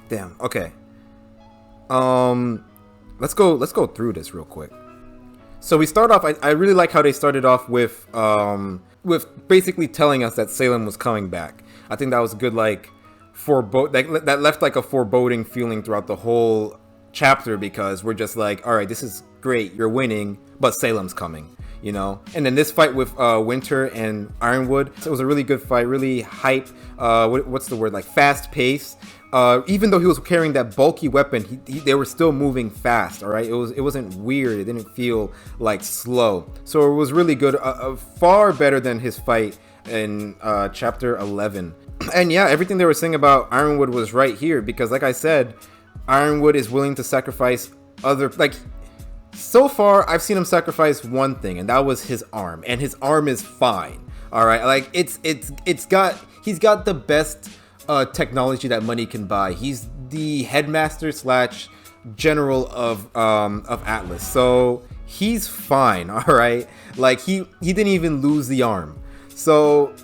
Damn. Okay. Um, let's go through this real quick. So we start off. I really like how they started off with basically telling us that Salem was coming back. I think that was good. Like that left like a foreboding feeling throughout the whole chapter, because we're just like, all right, this is great, you're winning, but Salem's coming, you know. And then this fight with Winter and Ironwood, it was a really good fight, really hype. What's the word? Like fast paced. Even though he was carrying that bulky weapon, they were still moving fast. All right, it wasn't weird. It didn't feel like slow. So it was really good. Far better than his fight in chapter 11. And yeah, everything they were saying about Ironwood was right here, because like I said, Ironwood is willing to sacrifice other, like, so far I've seen him sacrifice one thing, and that was his arm, and his arm is fine. All right, like he's got the best technology that money can buy. He's the headmaster slash general of Atlas, so he's fine. All right, like he didn't even lose the arm. So,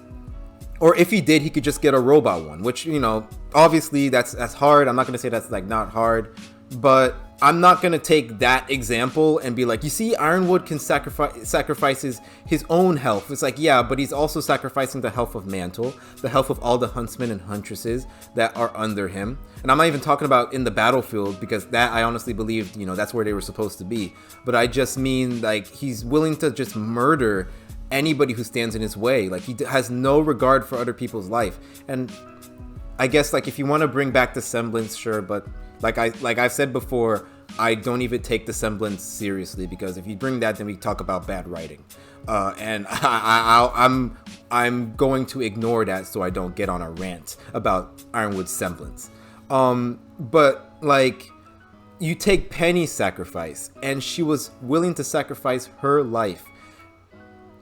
or if he did, he could just get a robot one, which, you know, obviously that's hard. I'm not gonna say that's like not hard, but I'm not gonna take that example and be like, you see, Ironwood can sacrifices his own health. It's like, yeah, but he's also sacrificing the health of Mantle, the health of all the huntsmen and huntresses that are under him. And I'm not even talking about in the battlefield, because that I honestly believed, you know, that's where they were supposed to be. But I just mean, like, he's willing to just murder anybody who stands in his way. Like, he has no regard for other people's life. And I guess, like, if you want to bring back the semblance, sure, but like I've said before, I don't even take the semblance seriously, because if you bring that, then we talk about bad writing, and I'm going to ignore that so I don't get on a rant about Ironwood's semblance. But like, you take Penny's sacrifice, and she was willing to sacrifice her life,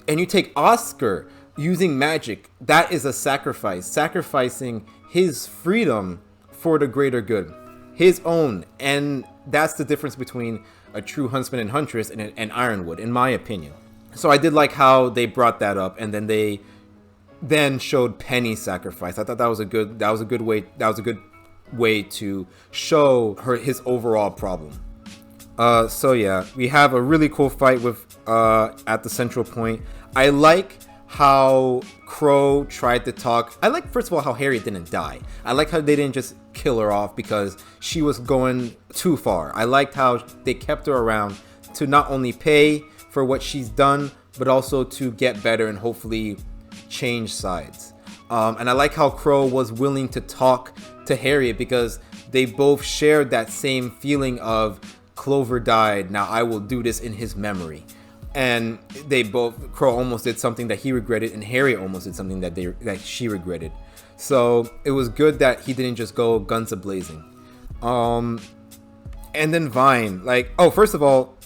and you take Oscar using magic. That is a sacrifice, sacrificing his freedom for the greater good, his own. And that's the difference between a true huntsman and huntress and Ironwood, in my opinion. So I did like how they brought that up, and then they showed Penny's sacrifice. I thought that was a good way to show his overall problem. So yeah, we have a really cool fight with at the central point. I like how Crow tried to talk. I like, first of all, how Harriet didn't die. I like how they didn't just kill her off because she was going too far. I liked how they kept her around to not only pay for what she's done, but also to get better and hopefully change sides. And I like how Crow was willing to talk to Harriet, because they both shared that same feeling of Clover died, now I will do this in his memory. And Crow almost did something that he regretted, and Harriet almost did something that she regretted. So it was good that he didn't just go guns a-blazing. And then Vine, like, first of all,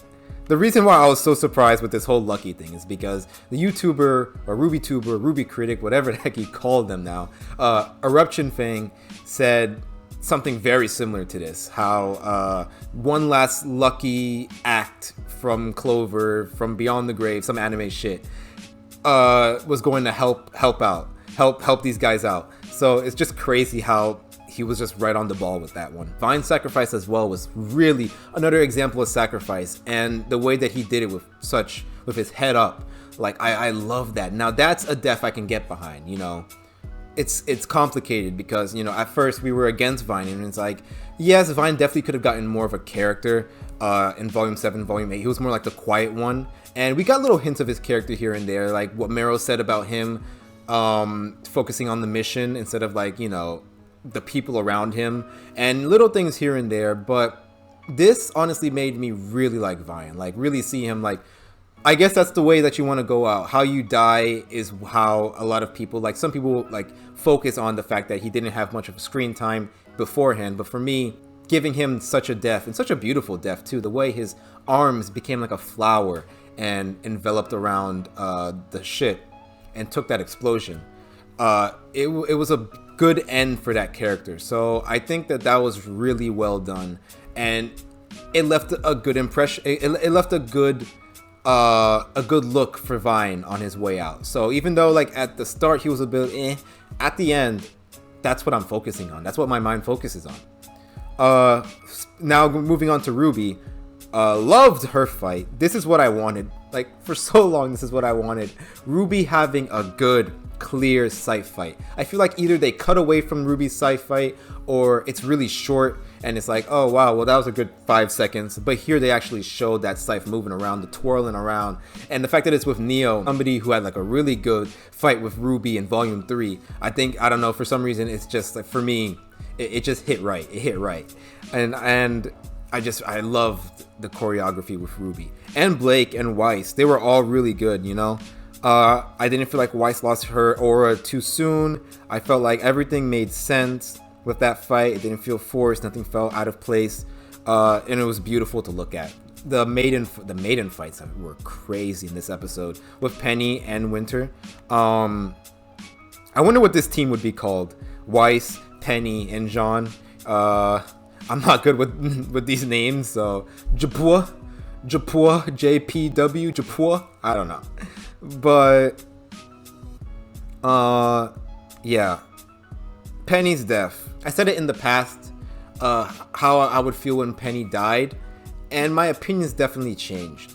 the reason why I was so surprised with this whole Lucky thing is because the YouTuber, or RWBYtuber, RWBY critic, whatever the heck he called them now, Eruption Fang, said something very similar to this, how one last lucky act from Clover, from Beyond the Grave, some anime shit, was going to help these guys out. So it's just crazy how he was just right on the ball with that one. Vine's sacrifice as well was really another example of sacrifice, and the way that he did it with his head up, like, I love that. Now that's a death I can get behind, you know. It's complicated because, you know, at first we were against Vine, and it's like, yes, Vine definitely could have gotten more of a character in Volume 7, Volume 8. He was more like the quiet one, and we got little hints of his character here and there, like what Meryl said about him focusing on the mission instead of, like, you know, the people around him, and little things here and there. But this honestly made me really like Vine, like really see him. Like, I guess that's the way that you want to go out. How you die is how a lot of people, like some people, like focus on the fact that he didn't have much of screen time beforehand. But for me, giving him such a death, and such a beautiful death too, the way his arms became like a flower and enveloped around the ship and took that explosion, it was a good end for that character. So I think that was really well done, and it left a good impression. It left a good look for Vine on his way out. So even though, like, at the start he was a bit at the end, that's what I'm focusing on. That's what my mind focuses on. Now moving on to RWBY. Loved her fight. This is what I wanted. Like, for so long, this is what I wanted. RWBY having a good, clear scythe fight. I feel like either they cut away from RWBY's scythe fight, or it's really short and it's like, oh wow, well that was a good 5 seconds. But here they actually showed that scythe moving around, the twirling around, and the fact that it's with Neo, somebody who had like a really good fight with RWBY in Volume 3. I don't know, for some reason it's just like, for me, it just hit right. It hit right, and I loved the choreography with RWBY and Blake and Weiss. They were all really good, you know. I didn't feel like Weiss lost her aura too soon. I felt like everything made sense with that fight. It didn't feel forced. Nothing felt out of place, and it was beautiful to look at. The maiden fights were crazy in this episode with Penny and Winter. I wonder what this team would be called. Weiss, Penny, and Jean. I'm not good with these names, so Japua, JPW, Japua. I don't know, but yeah, Penny's death. I said it in the past, how I would feel when Penny died, and my opinions definitely changed,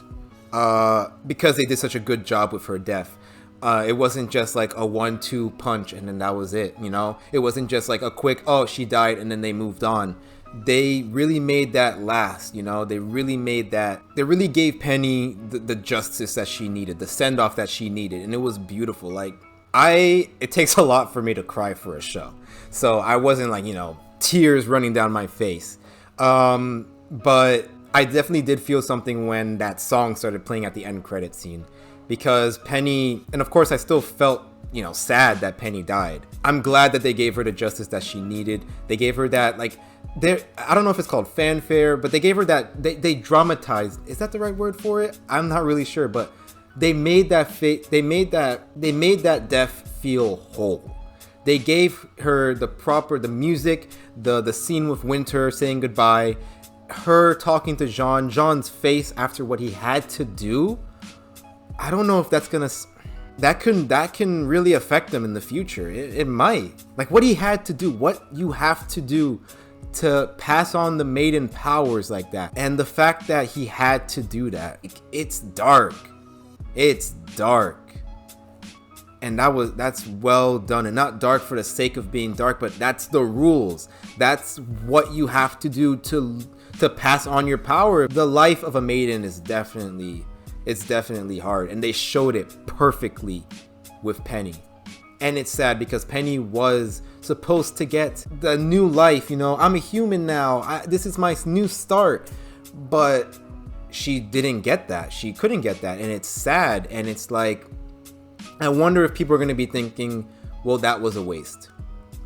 because they did such a good job with her death. It wasn't just like a 1-2 punch and then that was it, you know? It wasn't just like a quick, oh, she died, and then they moved on. They really made that last, you know? They really gave Penny the justice that she needed, the send-off that she needed, and it was beautiful. Like, it takes a lot for me to cry for a show. So I wasn't like, you know, tears running down my face. But I definitely did feel something when that song started playing at the end credit scene. Because Penny, and of course I still felt, you know, sad that Penny died. I'm glad that they gave her the justice that she needed. They gave her that, like, I don't know if it's called fanfare, but they gave her that, they dramatized, is that the right word for it? I'm not really sure, but they made that death feel whole. They gave her the music, the scene with Winter saying goodbye, her talking to Jean's face after what he had to do. I don't know if that can really affect them in the future. It might. Like, what he had to do, what you have to do to pass on the maiden powers like that. And the fact that he had to do that, it's dark. It's dark. And that's well done, and not dark for the sake of being dark, but that's the rules. That's what you have to do to pass on your power. The life of a maiden is definitely hard, and they showed it perfectly with Penny. And it's sad because Penny was supposed to get the new life, you know, I'm a human now, this is my new start, but she didn't get that. She couldn't get that, and it's sad. And it's like, I wonder if people are going to be thinking, well, that was a waste.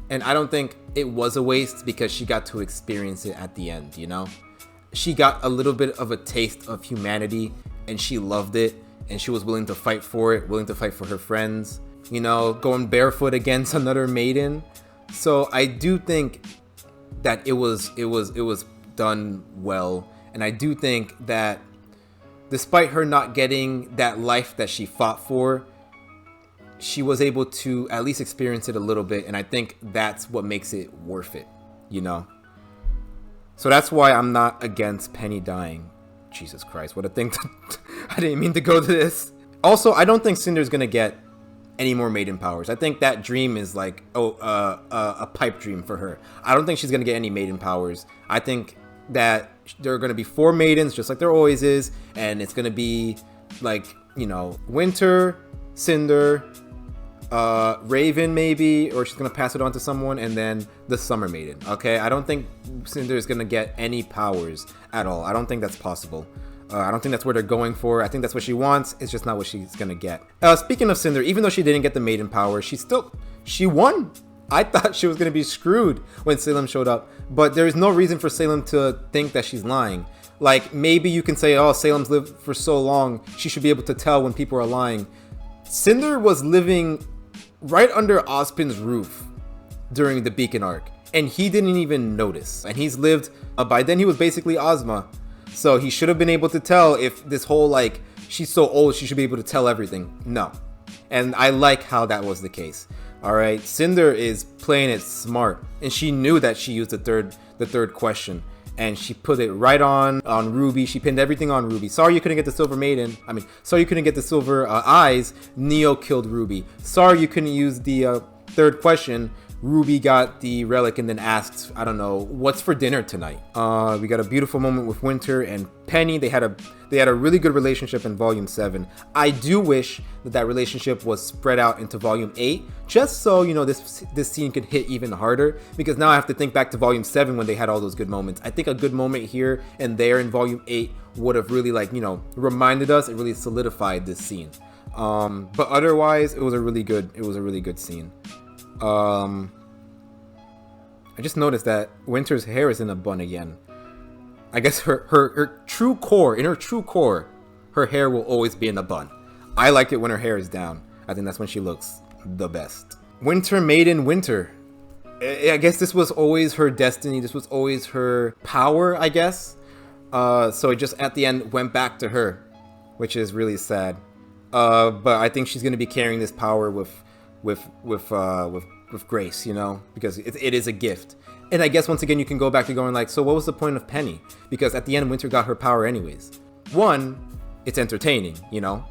And I don't think it was a waste, because she got to experience it at the end, you know? She got a little bit of a taste of humanity, and she loved it, and she was willing to fight for it, willing to fight for her friends, you know, going barefoot against another maiden. So I do think that it was done well, and I do think that despite her not getting that life that she fought for, she was able to at least experience it a little bit, and I think that's what makes it worth it, you know? So that's why I'm not against Penny dying. Jesus Christ, what a thing I didn't mean to go to this. Also, I don't think Cinder's gonna get any more maiden powers. I think that dream is like, a pipe dream for her. I don't think she's gonna get any maiden powers. I think that there are gonna be 4 maidens, just like there always is, and it's gonna be like, you know, Winter, Cinder, Raven maybe, or she's gonna pass it on to someone, and then the Summer Maiden. Okay, I don't think Cinder is gonna get any powers at all. I don't think that's possible. I don't think that's what they're going for. I think that's what she wants. It's just not what she's gonna get. Speaking of Cinder, even though she didn't get the maiden power, she won. I thought she was gonna be screwed when Salem showed up, but there is no reason for Salem to think that she's lying. Like, maybe you can say, oh, Salem's lived for so long, she should be able to tell when people are lying. Cinder was living right under Ozpin's roof during the Beacon arc, and he didn't even notice. And he's lived, by then he was basically Ozma, so he should have been able to tell if this whole, like, she's so old she should be able to tell everything. No. And I like how that was the case. All right, Cinder is playing it smart, and she knew that she used the third question, and she put it right on RWBY. She pinned everything on RWBY. Sorry you couldn't get the Silver Maiden. I mean, sorry you couldn't get the Silver Eyes. Neo killed RWBY. Sorry you couldn't use the third question. RWBY got the relic and then asked, I don't know, what's for dinner tonight? We got a beautiful moment with Winter and Penny. They had a really good relationship in Volume 7. I do wish that relationship was spread out into Volume 8, just so, you know, this scene could hit even harder, because now I have to think back to Volume 7 when they had all those good moments. I think a good moment here and there in Volume 8 would have really, like, you know, reminded us, it really solidified this scene. But otherwise, it was a really good scene. I just noticed that Winter's hair is in a bun again. I guess her true core, her hair will always be in a bun. I like it when her hair is down. I think that's when she looks the best. Winter Maiden Winter. I guess this was always her destiny. This was always her power, I guess. So it just at the end went back to her, which is really sad. But I think she's gonna be carrying this power with grace, you know, because it is a gift. And I guess once again you can go back to going like, so what was the point of Penny? Because at the end Winter got her power anyways. One, it's entertaining, you know.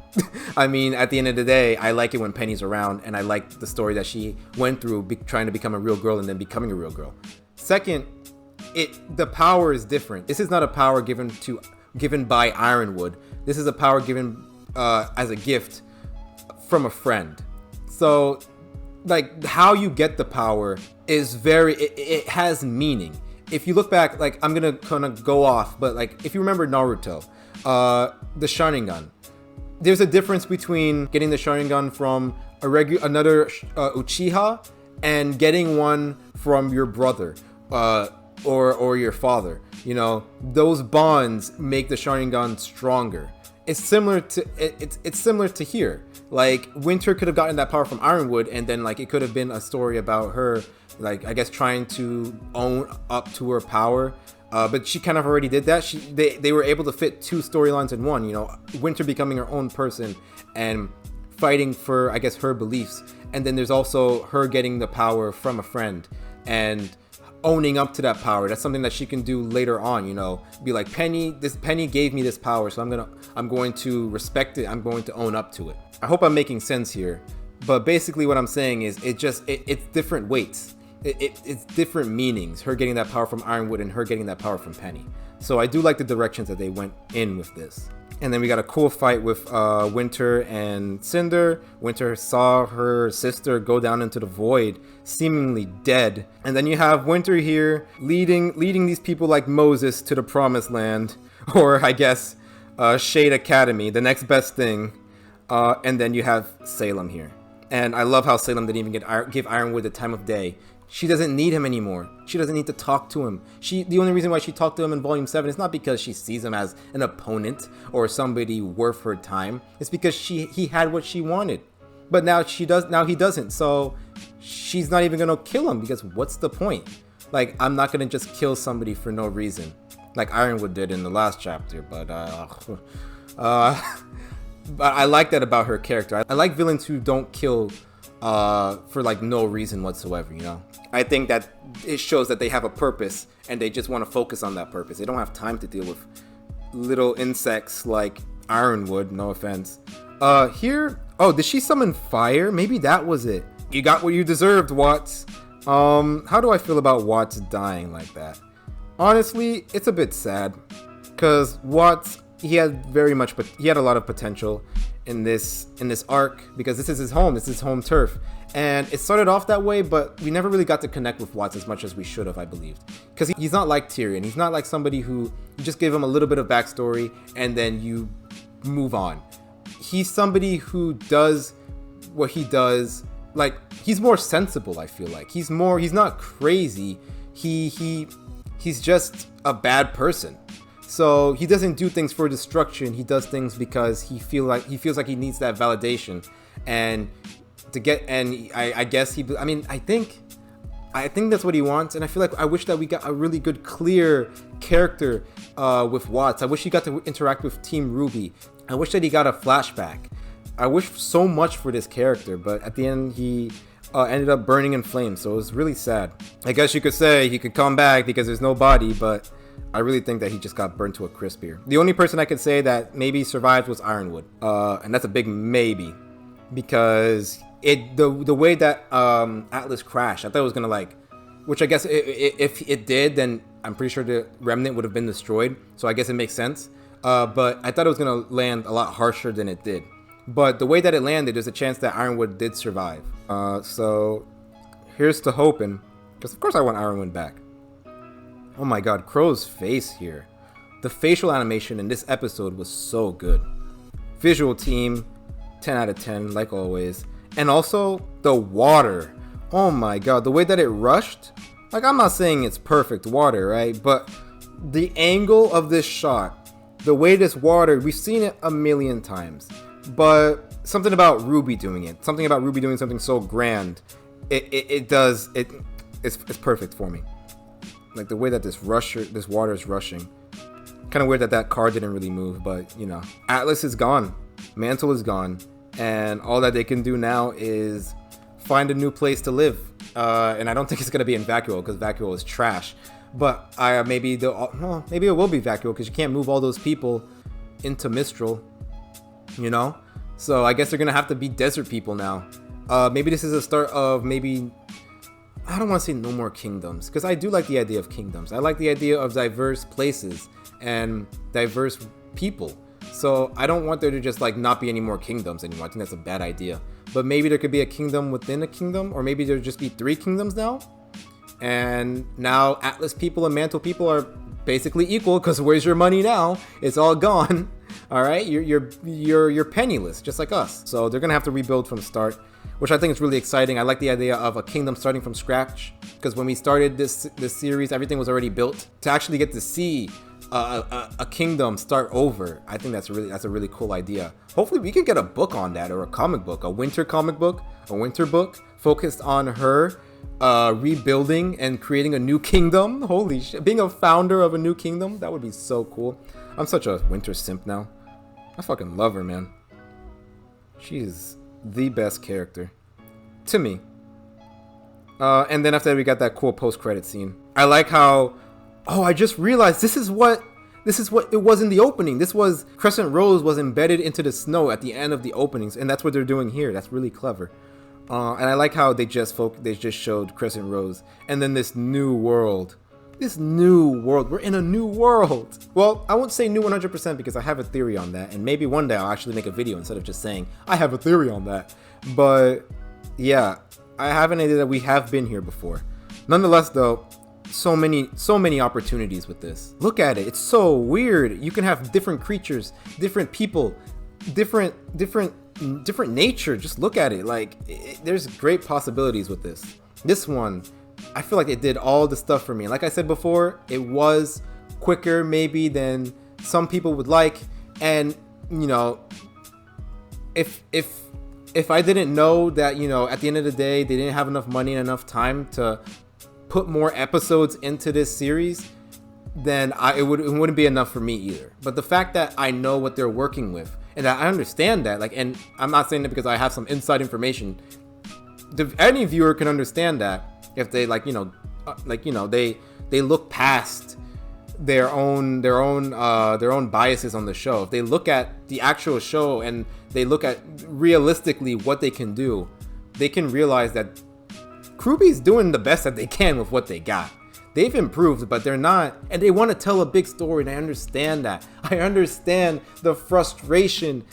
I mean, at the end of the day, I like it when Penny's around, and I like the story that she went through trying to become a real girl and then becoming a real girl. Second, the power is different. This is not a power given by Ironwood. This is a power given as a gift from a friend. So like how you get the power is it has meaning. If you look back, like I'm gonna kind of go off, but like if you remember Naruto, the Sharingan, there's a difference between getting the Sharingan from another Uchiha and getting one from your brother or your father. You know, those bonds make the Sharingan stronger. It's similar to here. Like Winter could have gotten that power from Ironwood, and then like it could have been a story about her, like I guess trying to own up to her power. But she kind of already did that. They were able to fit two storylines in one. You know, Winter becoming her own person and fighting for, I guess, her beliefs. And then there's also her getting the power from a friend and owning up to that power. That's something that she can do later on, you know, be like, Penny gave me this power, so I'm going to respect it. I'm going to own up to it. I hope I'm making sense here, but basically what I'm saying is it's different weights. It's different meanings, her getting that power from Ironwood and her getting that power from Penny. So I do like the directions that they went in with this. And then we got a cool fight with Winter and Cinder. Winter saw her sister go down into the void, seemingly dead. And then you have Winter here leading these people like Moses to the promised land, or I guess Shade Academy, the next best thing. And then you have Salem here. And I love how Salem didn't even give Ironwood the time of day. She doesn't need him anymore. She doesn't need to talk to him. The only reason why she talked to him in Volume 7 is not because she sees him as an opponent or somebody worth her time. It's because he had what she wanted. But now he doesn't. So she's not even gonna kill him, because what's the point? Like, I'm not gonna just kill somebody for no reason, like Ironwood did in the last chapter. But but I like that about her character. I like villains who don't kill for like no reason whatsoever, you know. I think that it shows that they have a purpose and they just want to focus on that purpose. They don't have time to deal with little insects like Ironwood, no offense. Here, oh, did she summon fire? Maybe that was it. You got what you deserved, Watts. How do I feel about Watts dying like that? Honestly, it's a bit sad, because Watts, he had a lot of potential in this arc, because this is his home, this is his home turf. And it started off that way, but we never really got to connect with Watts as much as we should have, I believed. Because he's not like Tyrion. He's not like somebody who you just give him a little bit of backstory and then you move on. He's somebody who does what he does. Like, he's more sensible, I feel like. He's not crazy. He's just a bad person. So he doesn't do things for destruction. He does things because he feels like he needs that validation. And I think that's what he wants. And I feel like I wish that we got a really good, clear character with Watts. I wish he got to interact with Team RWBY. I wish that he got a flashback. I wish so much for this character, but at the end ended up burning in flames. So it was really sad. I guess you could say he could come back because there's no body, but I really think that he just got burnt to a crisp here. The only person I could say that maybe survived was Ironwood, and that's a big maybe, because the way that Atlas crashed, I thought it was gonna like, which I guess if it did, then I'm pretty sure the remnant would have been destroyed. So I guess it makes sense. But I thought it was gonna land a lot harsher than it did. But the way that it landed, there's a chance that Ironwood did survive. So here's to hoping, because of course I want Ironwood back. Oh my god, Crow's face here. The facial animation in this episode was so good. Visual team, 10 out of 10, like always. And also, the water. Oh my god, the way that it rushed. Like, I'm not saying it's perfect water, right? But the angle of this shot, the way this water, we've seen it a million times. But something about RWBY doing it. Something about RWBY doing something so grand. It's perfect for me. Like the way that this water is rushing. Kind of weird that car didn't really move, but you know. Atlas is gone. Mantle is gone. And all that they can do now is find a new place to live. And I don't think it's going to be in Vacuole, because Vacuole is trash. But maybe it will be Vacuole, because you can't move all those people into Mistral. You know? So I guess they're going to have to be desert people now. Maybe this is a start of maybe... I don't want to say no more kingdoms, because I do like the idea of kingdoms. I like the idea of diverse places and diverse people. So I don't want there to just like not be any more kingdoms anymore. I think that's a bad idea. But maybe there could be a kingdom within a kingdom, or maybe there'll just be 3 kingdoms now. And now Atlas people and Mantle people are basically equal, because where's your money now? It's all gone. All right, you're penniless, just like us. So they're gonna have to rebuild from the start, which I think is really exciting. I like the idea of a kingdom starting from scratch, because when we started this series, everything was already built. To actually get to see a kingdom start over, I think that's a really cool idea. Hopefully we can get a book on that, or a comic book, a winter book focused on her rebuilding and creating a new kingdom. Holy shit, being a founder of a new kingdom, that would be so cool. I'm such a winter simp now. I fucking love her, man. She's the best character to me. And then after that, we got that cool post-credit scene. I like how, I just realized this is what it was in the opening. This was Crescent Rose was embedded into the snow at the end of the openings, and that's what they're doing here. That's really clever. And I like how they just showed Crescent Rose, and then this new world. We're in a new world. Well, I won't say new 100% because I have a theory on that, and maybe one day I'll actually make a video instead of just saying I have a theory on that. But yeah, I have an idea that we have been here before. Nonetheless, though, so many opportunities with this. Look at it. It's so weird. You can have different creatures, different people, different nature. Just look at it. Like, there's great possibilities with this. This one, I feel like it did all the stuff for me. Like I said before, it was quicker maybe than some people would like. And, you know, if I didn't know that, you know, at the end of the day, they didn't have enough money and enough time to put more episodes into this series, then it wouldn't be enough for me either. But the fact that I know what they're working with, and I understand that, like, and I'm not saying that because I have some inside information. Any viewer can understand that if they they look past their own biases on the show. If they look at the actual show and they look at realistically what they can do, they can realize that RWBY's doing the best that they can with what they got. They've improved, but they're not, and they want to tell a big story, and I understand that. I understand the frustration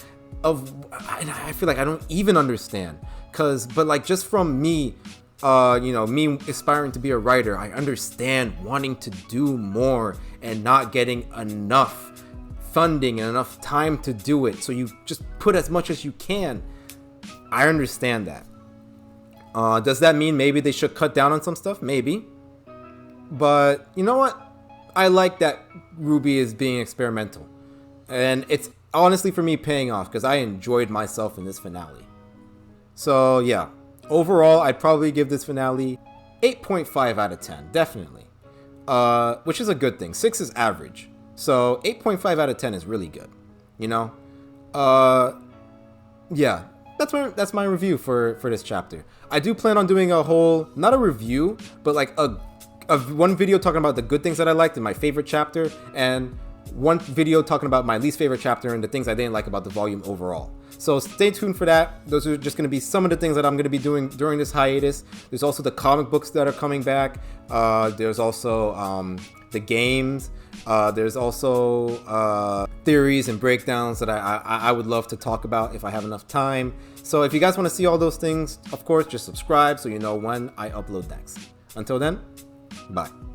and I feel like I don't even understand, but like, just from me, me aspiring to be a writer, I understand wanting to do more and not getting enough funding and enough time to do it. So you just put as much as you can. I understand that. Does that mean maybe they should cut down on some stuff? Maybe. But you know what? I like that RWBY is being experimental. And it's honestly for me paying off, because I enjoyed myself in this finale. So yeah, overall, I'd probably give this finale 8.5 out of 10, definitely. Which is a good thing. 6 is average. So 8.5 out of 10 is really good, you know? Yeah, that's my review for this chapter. I do plan on doing a whole, not a review, but like a one video talking about the good things that I liked in my favorite chapter, and one video talking about my least favorite chapter and the things I didn't like about the volume overall. So stay tuned for that. Those are just going to be some of the things that I'm going to be doing during this hiatus. There's also the comic books that are coming back. There's also the games. There's also theories and breakdowns that I would love to talk about if I have enough time. So if you guys want to see all those things, of course, just subscribe so you know when I upload next. Until then, bye.